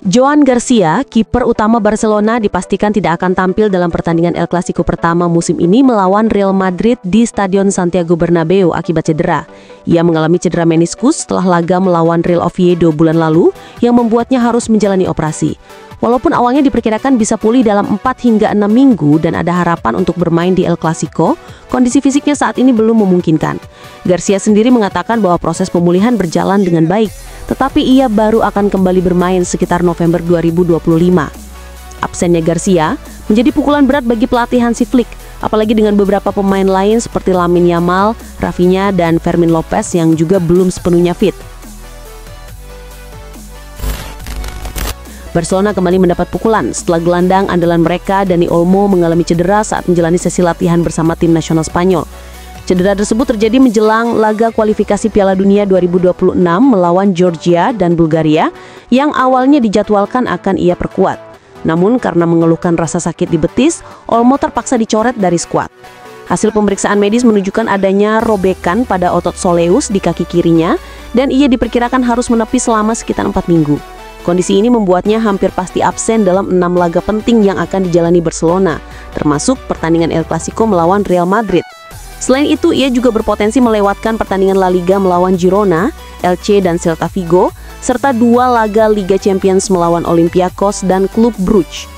Joan Garcia, kiper utama Barcelona, dipastikan tidak akan tampil dalam pertandingan El Clasico pertama musim ini melawan Real Madrid di Stadion Santiago Bernabeu akibat cedera. Ia mengalami cedera meniskus setelah laga melawan Real Oviedo bulan lalu yang membuatnya harus menjalani operasi. Walaupun awalnya diperkirakan bisa pulih dalam 4 hingga 6 minggu dan ada harapan untuk bermain di El Clasico, kondisi fisiknya saat ini belum memungkinkan. Garcia sendiri mengatakan bahwa proses pemulihan berjalan dengan baik, tetapi ia baru akan kembali bermain sekitar November 2025. Absennya Garcia menjadi pukulan berat bagi pelatih Hansi Flick, apalagi dengan beberapa pemain lain seperti Lamine Yamal, Rafinha, dan Fermin Lopez yang juga belum sepenuhnya fit. Barcelona kembali mendapat pukulan setelah gelandang andalan mereka Dani Olmo mengalami cedera saat menjalani sesi latihan bersama tim nasional Spanyol. Cedera tersebut terjadi menjelang laga kualifikasi Piala Dunia 2026 melawan Georgia dan Bulgaria yang awalnya dijadwalkan akan ia perkuat. Namun karena mengeluhkan rasa sakit di betis, Olmo terpaksa dicoret dari skuad. Hasil pemeriksaan medis menunjukkan adanya robekan pada otot soleus di kaki kirinya dan ia diperkirakan harus menepi selama sekitar 4 minggu. Kondisi ini membuatnya hampir pasti absen dalam 6 laga penting yang akan dijalani Barcelona, termasuk pertandingan El Clasico melawan Real Madrid. Selain itu, ia juga berpotensi melewatkan pertandingan La Liga melawan Girona, Elche dan Celta Vigo, serta 2 laga Liga Champions melawan Olympiakos dan klub Brugge.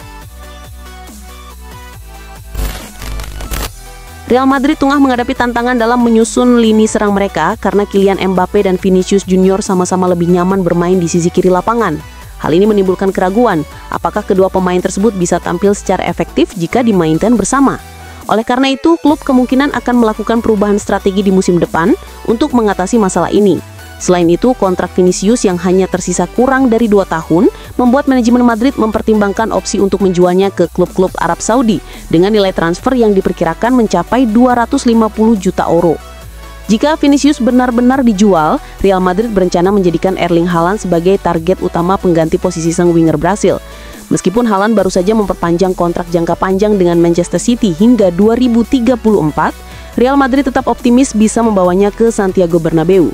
Real Madrid tengah menghadapi tantangan dalam menyusun lini serang mereka karena Kylian Mbappe dan Vinicius Junior sama-sama lebih nyaman bermain di sisi kiri lapangan. Hal ini menimbulkan keraguan, apakah kedua pemain tersebut bisa tampil secara efektif jika dimainkan bersama. Oleh karena itu, klub kemungkinan akan melakukan perubahan strategi di musim depan untuk mengatasi masalah ini. Selain itu, kontrak Vinicius yang hanya tersisa kurang dari 2 tahun membuat manajemen Madrid mempertimbangkan opsi untuk menjualnya ke klub-klub Arab Saudi dengan nilai transfer yang diperkirakan mencapai 250 juta euro. Jika Vinicius benar-benar dijual, Real Madrid berencana menjadikan Erling Haaland sebagai target utama pengganti posisi sang winger Brasil. Meskipun Haaland baru saja memperpanjang kontrak jangka panjang dengan Manchester City hingga 2034, Real Madrid tetap optimis bisa membawanya ke Santiago Bernabeu.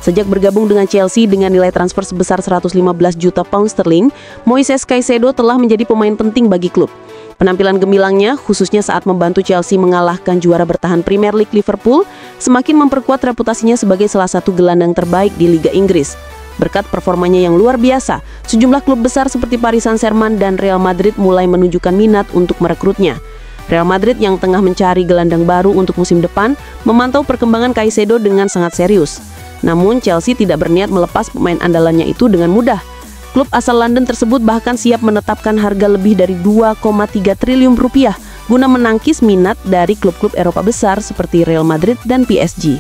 Sejak bergabung dengan Chelsea dengan nilai transfer sebesar 115 juta pound sterling, Moises Caicedo telah menjadi pemain penting bagi klub. Penampilan gemilangnya, khususnya saat membantu Chelsea mengalahkan juara bertahan Premier League Liverpool, semakin memperkuat reputasinya sebagai salah satu gelandang terbaik di Liga Inggris. Berkat performanya yang luar biasa, sejumlah klub besar seperti Paris Saint-Germain dan Real Madrid mulai menunjukkan minat untuk merekrutnya. Real Madrid yang tengah mencari gelandang baru untuk musim depan, memantau perkembangan Caicedo dengan sangat serius. Namun Chelsea tidak berniat melepas pemain andalannya itu dengan mudah. Klub asal London tersebut bahkan siap menetapkan harga lebih dari 2,3 triliun rupiah guna menangkis minat dari klub-klub Eropa besar seperti Real Madrid dan PSG.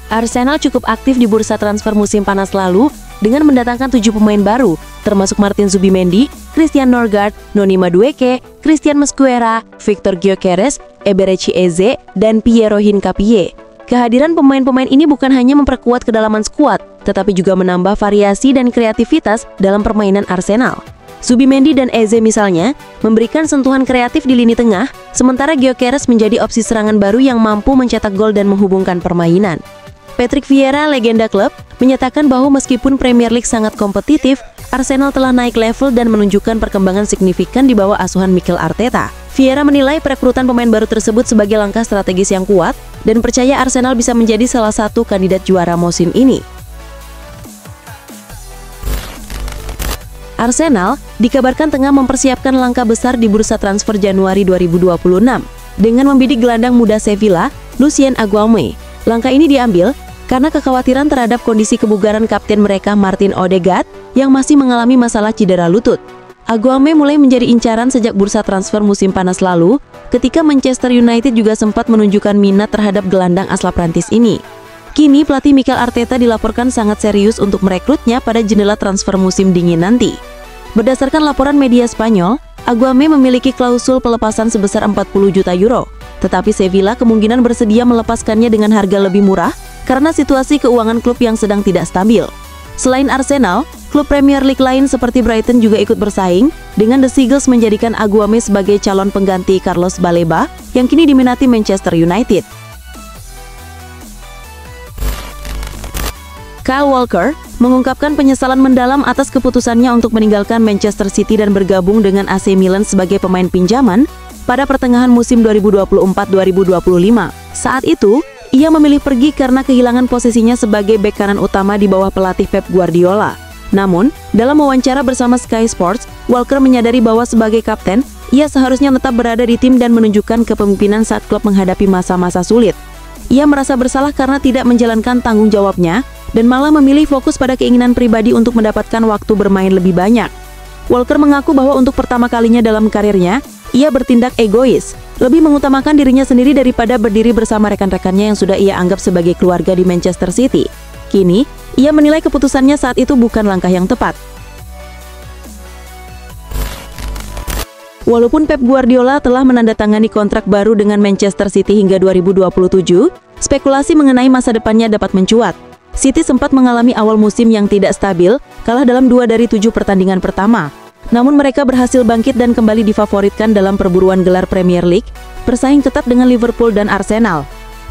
Arsenal cukup aktif di bursa transfer musim panas lalu dengan mendatangkan 7 pemain baru, termasuk Martin Zubimendi, Christian Norgard, Noni Madueke, Christian Mosquera, Victor Gyökeres, Eberechi Eze, dan Piero Hincapié. Kehadiran pemain-pemain ini bukan hanya memperkuat kedalaman skuad, tetapi juga menambah variasi dan kreativitas dalam permainan Arsenal. Zubimendi dan Eze misalnya memberikan sentuhan kreatif di lini tengah, sementara Gyökeres menjadi opsi serangan baru yang mampu mencetak gol dan menghubungkan permainan. Patrick Vieira, legenda klub, menyatakan bahwa meskipun Premier League sangat kompetitif, Arsenal telah naik level dan menunjukkan perkembangan signifikan di bawah asuhan Mikel Arteta. Vieira menilai perekrutan pemain baru tersebut sebagai langkah strategis yang kuat dan percaya Arsenal bisa menjadi salah satu kandidat juara musim ini. Arsenal dikabarkan tengah mempersiapkan langkah besar di bursa transfer Januari 2026 dengan membidik gelandang muda Sevilla, Lucien Aguame. Langkah ini diambil karena kekhawatiran terhadap kondisi kebugaran kapten mereka Martin Odegaard yang masih mengalami masalah cedera lutut. Aguame mulai menjadi incaran sejak bursa transfer musim panas lalu, ketika Manchester United juga sempat menunjukkan minat terhadap gelandang asal Prancis ini. Kini pelatih Mikel Arteta dilaporkan sangat serius untuk merekrutnya pada jendela transfer musim dingin nanti. Berdasarkan laporan media Spanyol, Aguame memiliki klausul pelepasan sebesar 40 juta euro, tetapi Sevilla kemungkinan bersedia melepaskannya dengan harga lebih murah karena situasi keuangan klub yang sedang tidak stabil. Selain Arsenal, klub Premier League lain seperti Brighton juga ikut bersaing, dengan The Seagulls menjadikan Aguame sebagai calon pengganti Carlos Baleba yang kini diminati Manchester United. Kyle Walker mengungkapkan penyesalan mendalam atas keputusannya untuk meninggalkan Manchester City dan bergabung dengan AC Milan sebagai pemain pinjaman pada pertengahan musim 2024-2025. Saat itu, ia memilih pergi karena kehilangan posisinya sebagai bek kanan utama di bawah pelatih Pep Guardiola. Namun, dalam wawancara bersama Sky Sports, Walker menyadari bahwa sebagai kapten, ia seharusnya tetap berada di tim dan menunjukkan kepemimpinan saat klub menghadapi masa-masa sulit. Ia merasa bersalah karena tidak menjalankan tanggung jawabnya dan malah memilih fokus pada keinginan pribadi untuk mendapatkan waktu bermain lebih banyak. Walker mengaku bahwa untuk pertama kalinya dalam karirnya, ia bertindak egois, lebih mengutamakan dirinya sendiri daripada berdiri bersama rekan-rekannya yang sudah ia anggap sebagai keluarga di Manchester City. Kini, ia menilai keputusannya saat itu bukan langkah yang tepat. Walaupun Pep Guardiola telah menandatangani kontrak baru dengan Manchester City hingga 2027, spekulasi mengenai masa depannya dapat mencuat. City sempat mengalami awal musim yang tidak stabil, kalah dalam 2 dari 7 pertandingan pertama. Namun mereka berhasil bangkit dan kembali difavoritkan dalam perburuan gelar Premier League, bersaing ketat dengan Liverpool dan Arsenal.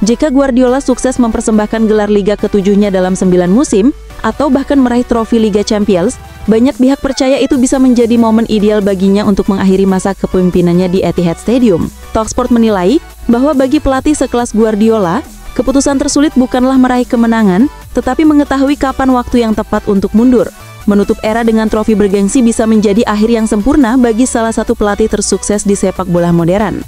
Jika Guardiola sukses mempersembahkan gelar Liga ke-7-nya dalam 9 musim, atau bahkan meraih trofi Liga Champions, banyak pihak percaya itu bisa menjadi momen ideal baginya untuk mengakhiri masa kepemimpinannya di Etihad Stadium. Talksport menilai bahwa bagi pelatih sekelas Guardiola, keputusan tersulit bukanlah meraih kemenangan, tetapi mengetahui kapan waktu yang tepat untuk mundur. Menutup era dengan trofi bergengsi bisa menjadi akhir yang sempurna bagi salah satu pelatih tersukses di sepak bola modern.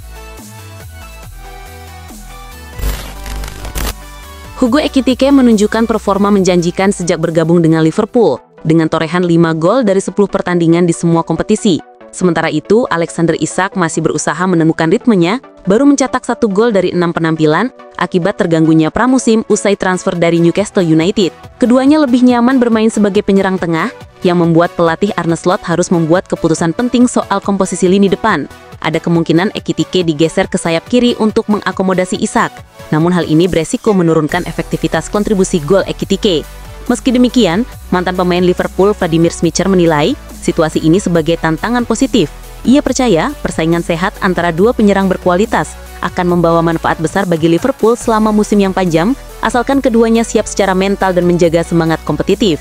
Hugo Ekitike menunjukkan performa menjanjikan sejak bergabung dengan Liverpool, dengan torehan 5 gol dari 10 pertandingan di semua kompetisi. Sementara itu, Alexander Isak masih berusaha menemukan ritmenya, baru mencetak 1 gol dari 6 penampilan, akibat terganggunya pramusim usai transfer dari Newcastle United. Keduanya lebih nyaman bermain sebagai penyerang tengah, yang membuat pelatih Arne Slot harus membuat keputusan penting soal komposisi lini depan. Ada kemungkinan Ekitike digeser ke sayap kiri untuk mengakomodasi Isak. Namun hal ini beresiko menurunkan efektivitas kontribusi gol Ekitike. Meski demikian, mantan pemain Liverpool Vladimir Smicer menilai situasi ini sebagai tantangan positif. Ia percaya persaingan sehat antara dua penyerang berkualitas akan membawa manfaat besar bagi Liverpool selama musim yang panjang, asalkan keduanya siap secara mental dan menjaga semangat kompetitif.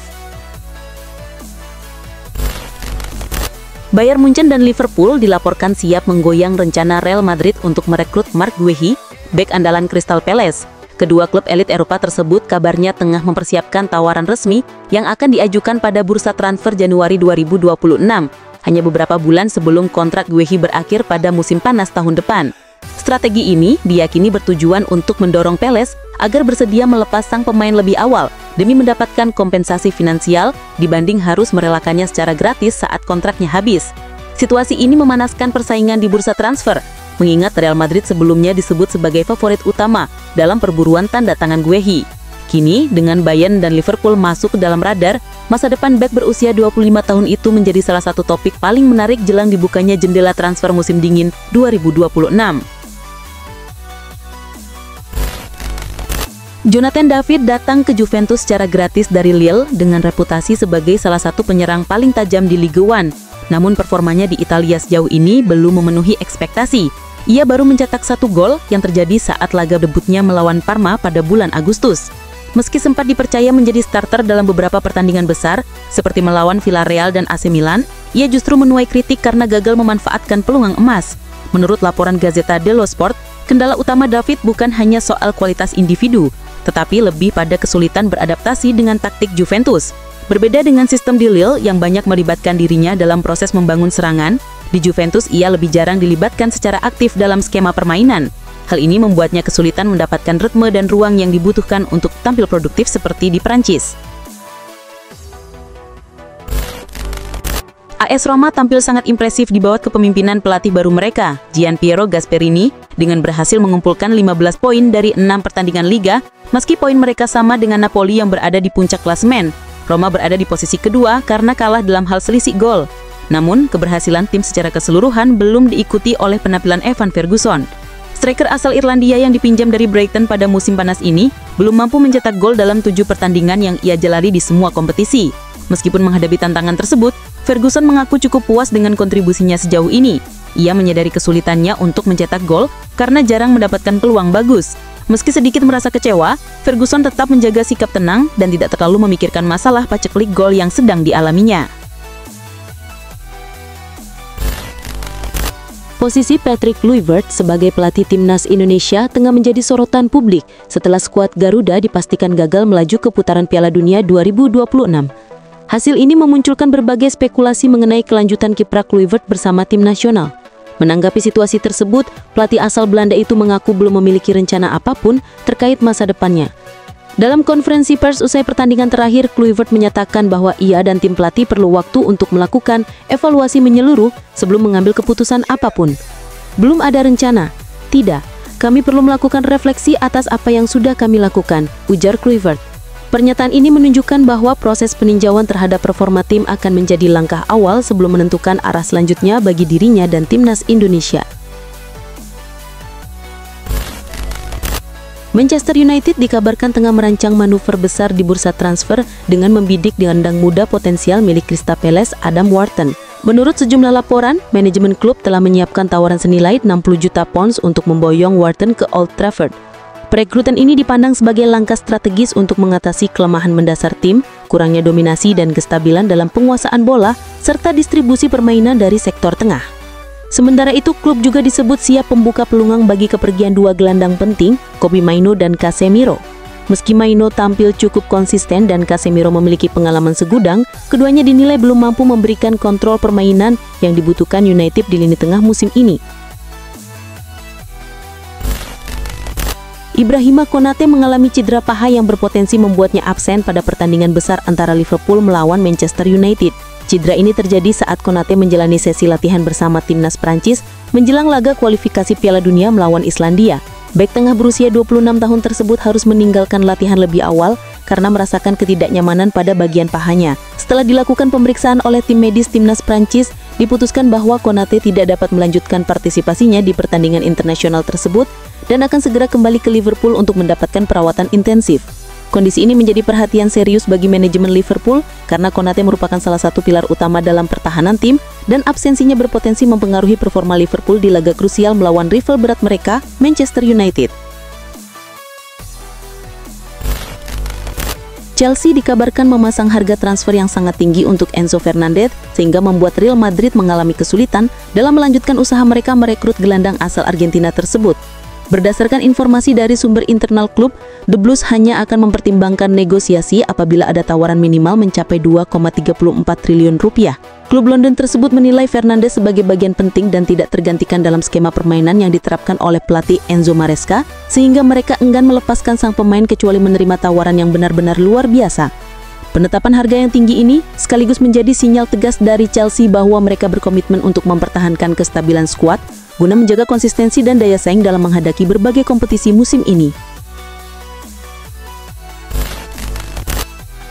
Bayern Munchen dan Liverpool dilaporkan siap menggoyang rencana Real Madrid untuk merekrut Marc Guehi, bek andalan Crystal Palace. Kedua klub elit Eropa tersebut kabarnya tengah mempersiapkan tawaran resmi yang akan diajukan pada bursa transfer Januari 2026, hanya beberapa bulan sebelum kontrak Guehi berakhir pada musim panas tahun depan. Strategi ini diyakini bertujuan untuk mendorong Palace agar bersedia melepas sang pemain lebih awal demi mendapatkan kompensasi finansial dibanding harus merelakannya secara gratis saat kontraknya habis. Situasi ini memanaskan persaingan di bursa transfer, mengingat Real Madrid sebelumnya disebut sebagai favorit utama dalam perburuan tanda tangan Guehi. Kini, dengan Bayern dan Liverpool masuk ke dalam radar, masa depan bek berusia 25 tahun itu menjadi salah satu topik paling menarik jelang dibukanya jendela transfer musim dingin 2026. Jonathan David datang ke Juventus secara gratis dari Lille dengan reputasi sebagai salah satu penyerang paling tajam di Ligue 1. Namun performanya di Italia sejauh ini belum memenuhi ekspektasi. Ia baru mencetak 1 gol yang terjadi saat laga debutnya melawan Parma pada bulan Agustus. Meski sempat dipercaya menjadi starter dalam beberapa pertandingan besar, seperti melawan Villarreal dan AC Milan, ia justru menuai kritik karena gagal memanfaatkan peluang emas. Menurut laporan Gazzetta dello Sport, kendala utama David bukan hanya soal kualitas individu, tetapi lebih pada kesulitan beradaptasi dengan taktik Juventus. Berbeda dengan sistem di Lille yang banyak melibatkan dirinya dalam proses membangun serangan, di Juventus ia lebih jarang dilibatkan secara aktif dalam skema permainan. Hal ini membuatnya kesulitan mendapatkan ritme dan ruang yang dibutuhkan untuk tampil produktif seperti di Prancis. AS Roma tampil sangat impresif di bawah kepemimpinan pelatih baru mereka, Gianpiero Gasperini, dengan berhasil mengumpulkan 15 poin dari 6 pertandingan Liga, meski poin mereka sama dengan Napoli yang berada di puncak klasemen. Roma berada di posisi kedua karena kalah dalam hal selisih gol. Namun, keberhasilan tim secara keseluruhan belum diikuti oleh penampilan Evan Ferguson. Striker asal Irlandia yang dipinjam dari Brighton pada musim panas ini belum mampu mencetak gol dalam 7 pertandingan yang ia jalani di semua kompetisi. Meskipun menghadapi tantangan tersebut, Ferguson mengaku cukup puas dengan kontribusinya sejauh ini. Ia menyadari kesulitannya untuk mencetak gol karena jarang mendapatkan peluang bagus. Meski sedikit merasa kecewa, Ferguson tetap menjaga sikap tenang dan tidak terlalu memikirkan masalah paceklik gol yang sedang dialaminya. Posisi Patrick Kluivert sebagai pelatih timnas Indonesia tengah menjadi sorotan publik setelah skuad Garuda dipastikan gagal melaju ke putaran Piala Dunia 2026. Hasil ini memunculkan berbagai spekulasi mengenai kelanjutan kiprah Kluivert bersama tim nasional. Menanggapi situasi tersebut, pelatih asal Belanda itu mengaku belum memiliki rencana apapun terkait masa depannya. Dalam konferensi pers usai pertandingan terakhir, Kluivert menyatakan bahwa ia dan tim pelatih perlu waktu untuk melakukan evaluasi menyeluruh sebelum mengambil keputusan apapun. Belum ada rencana. Tidak, kami perlu melakukan refleksi atas apa yang sudah kami lakukan, ujar Kluivert. Pernyataan ini menunjukkan bahwa proses peninjauan terhadap performa tim akan menjadi langkah awal sebelum menentukan arah selanjutnya bagi dirinya dan timnas Indonesia. Manchester United dikabarkan tengah merancang manuver besar di bursa transfer dengan membidik gelandang muda potensial milik Crystal Palace, Adam Wharton. Menurut sejumlah laporan, manajemen klub telah menyiapkan tawaran senilai 60 juta pounds untuk memboyong Wharton ke Old Trafford. Perekrutan ini dipandang sebagai langkah strategis untuk mengatasi kelemahan mendasar tim, kurangnya dominasi dan kestabilan dalam penguasaan bola, serta distribusi permainan dari sektor tengah. Sementara itu, klub juga disebut siap membuka peluang bagi kepergian dua gelandang penting, Kobbie Mainoo dan Casemiro. Meski Mainoo tampil cukup konsisten dan Casemiro memiliki pengalaman segudang, keduanya dinilai belum mampu memberikan kontrol permainan yang dibutuhkan United di lini tengah musim ini. Ibrahima Konate mengalami cedera paha yang berpotensi membuatnya absen pada pertandingan besar antara Liverpool melawan Manchester United. Cedera ini terjadi saat Konate menjalani sesi latihan bersama timnas Prancis menjelang laga kualifikasi Piala Dunia melawan Islandia. Bek tengah berusia 26 tahun tersebut harus meninggalkan latihan lebih awal karena merasakan ketidaknyamanan pada bagian pahanya. Setelah dilakukan pemeriksaan oleh tim medis timnas Prancis, diputuskan bahwa Konate tidak dapat melanjutkan partisipasinya di pertandingan internasional tersebut dan akan segera kembali ke Liverpool untuk mendapatkan perawatan intensif. Kondisi ini menjadi perhatian serius bagi manajemen Liverpool karena Konate merupakan salah satu pilar utama dalam pertahanan tim dan absensinya berpotensi mempengaruhi performa Liverpool di laga krusial melawan rival berat mereka, Manchester United. Chelsea dikabarkan memasang harga transfer yang sangat tinggi untuk Enzo Fernandez sehingga membuat Real Madrid mengalami kesulitan dalam melanjutkan usaha mereka merekrut gelandang asal Argentina tersebut. Berdasarkan informasi dari sumber internal klub, The Blues hanya akan mempertimbangkan negosiasi apabila ada tawaran minimal mencapai 2,34 triliun rupiah. Klub London tersebut menilai Fernandes sebagai bagian penting dan tidak tergantikan dalam skema permainan yang diterapkan oleh pelatih Enzo Maresca, sehingga mereka enggan melepaskan sang pemain kecuali menerima tawaran yang benar-benar luar biasa. Penetapan harga yang tinggi ini sekaligus menjadi sinyal tegas dari Chelsea bahwa mereka berkomitmen untuk mempertahankan kestabilan skuad guna menjaga konsistensi dan daya saing dalam menghadapi berbagai kompetisi musim ini.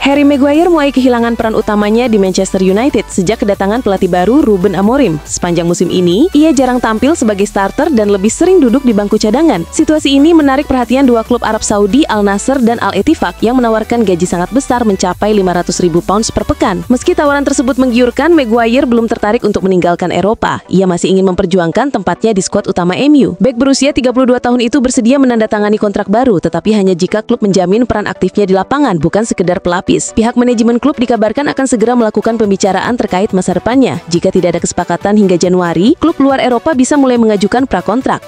Harry Maguire mulai kehilangan peran utamanya di Manchester United sejak kedatangan pelatih baru Ruben Amorim. Sepanjang musim ini, ia jarang tampil sebagai starter dan lebih sering duduk di bangku cadangan. Situasi ini menarik perhatian dua klub Arab Saudi, Al Nassr dan Al Ettifaq yang menawarkan gaji sangat besar mencapai 500.000 pounds per pekan. Meski tawaran tersebut menggiurkan, Maguire belum tertarik untuk meninggalkan Eropa. Ia masih ingin memperjuangkan tempatnya di skuad utama MU. Bek berusia 32 tahun itu bersedia menandatangani kontrak baru, tetapi hanya jika klub menjamin peran aktifnya di lapangan, bukan sekedar pelapis. Pihak manajemen klub dikabarkan akan segera melakukan pembicaraan terkait masa depannya. Jika tidak ada kesepakatan hingga Januari, klub luar Eropa bisa mulai mengajukan prakontrak.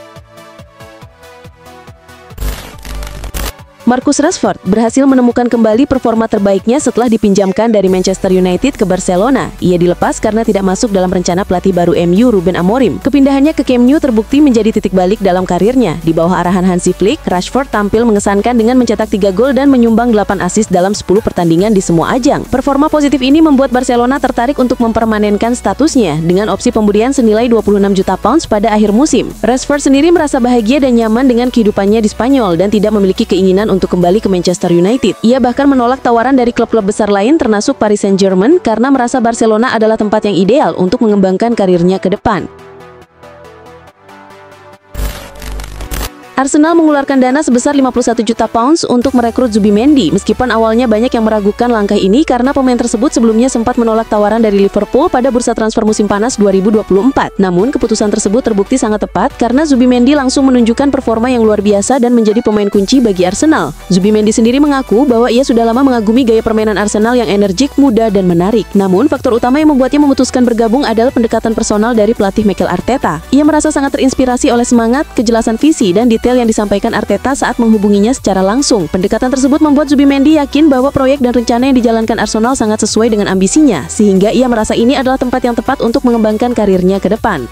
Marcus Rashford berhasil menemukan kembali performa terbaiknya setelah dipinjamkan dari Manchester United ke Barcelona. Ia dilepas karena tidak masuk dalam rencana pelatih baru MU Ruben Amorim. Kepindahannya ke Camp Nou terbukti menjadi titik balik dalam karirnya. Di bawah arahan Hansi Flick, Rashford tampil mengesankan dengan mencetak 3 gol dan menyumbang 8 assist dalam 10 pertandingan di semua ajang. Performa positif ini membuat Barcelona tertarik untuk mempermanenkan statusnya dengan opsi pembelian senilai 26 juta pounds pada akhir musim. Rashford sendiri merasa bahagia dan nyaman dengan kehidupannya di Spanyol dan tidak memiliki keinginan untuk kembali ke Manchester United. Ia bahkan menolak tawaran dari klub-klub besar lain termasuk Paris Saint-Germain karena merasa Barcelona adalah tempat yang ideal untuk mengembangkan karirnya ke depan. Arsenal mengeluarkan dana sebesar 51 juta pounds untuk merekrut Zubimendi, meskipun awalnya banyak yang meragukan langkah ini karena pemain tersebut sebelumnya sempat menolak tawaran dari Liverpool pada bursa transfer musim panas 2024. Namun, keputusan tersebut terbukti sangat tepat karena Zubimendi langsung menunjukkan performa yang luar biasa dan menjadi pemain kunci bagi Arsenal. Zubimendi sendiri mengaku bahwa ia sudah lama mengagumi gaya permainan Arsenal yang energik, muda, dan menarik. Namun, faktor utama yang membuatnya memutuskan bergabung adalah pendekatan personal dari pelatih Mikel Arteta. Ia merasa sangat terinspirasi oleh semangat, kejelasan visi, dan detail yang disampaikan Arteta saat menghubunginya secara langsung. Pendekatan tersebut membuat Zubimendi yakin bahwa proyek dan rencana yang dijalankan Arsenal sangat sesuai dengan ambisinya, sehingga ia merasa ini adalah tempat yang tepat untuk mengembangkan karirnya ke depan.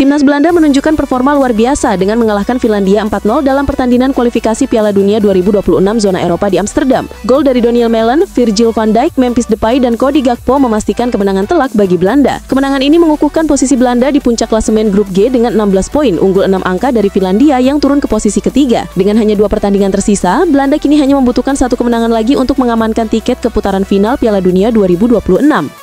Timnas Belanda menunjukkan performa luar biasa dengan mengalahkan Finlandia 4-0 dalam pertandingan kualifikasi Piala Dunia 2026 zona Eropa di Amsterdam. Gol dari Daniel Malen, Virgil van Dijk, Memphis Depay, dan Cody Gakpo memastikan kemenangan telak bagi Belanda. Kemenangan ini mengukuhkan posisi Belanda di puncak klasemen grup G dengan 16 poin, unggul 6 angka dari Finlandia yang turun ke posisi ketiga. Dengan hanya 2 pertandingan tersisa, Belanda kini hanya membutuhkan 1 kemenangan lagi untuk mengamankan tiket ke putaran final Piala Dunia 2026.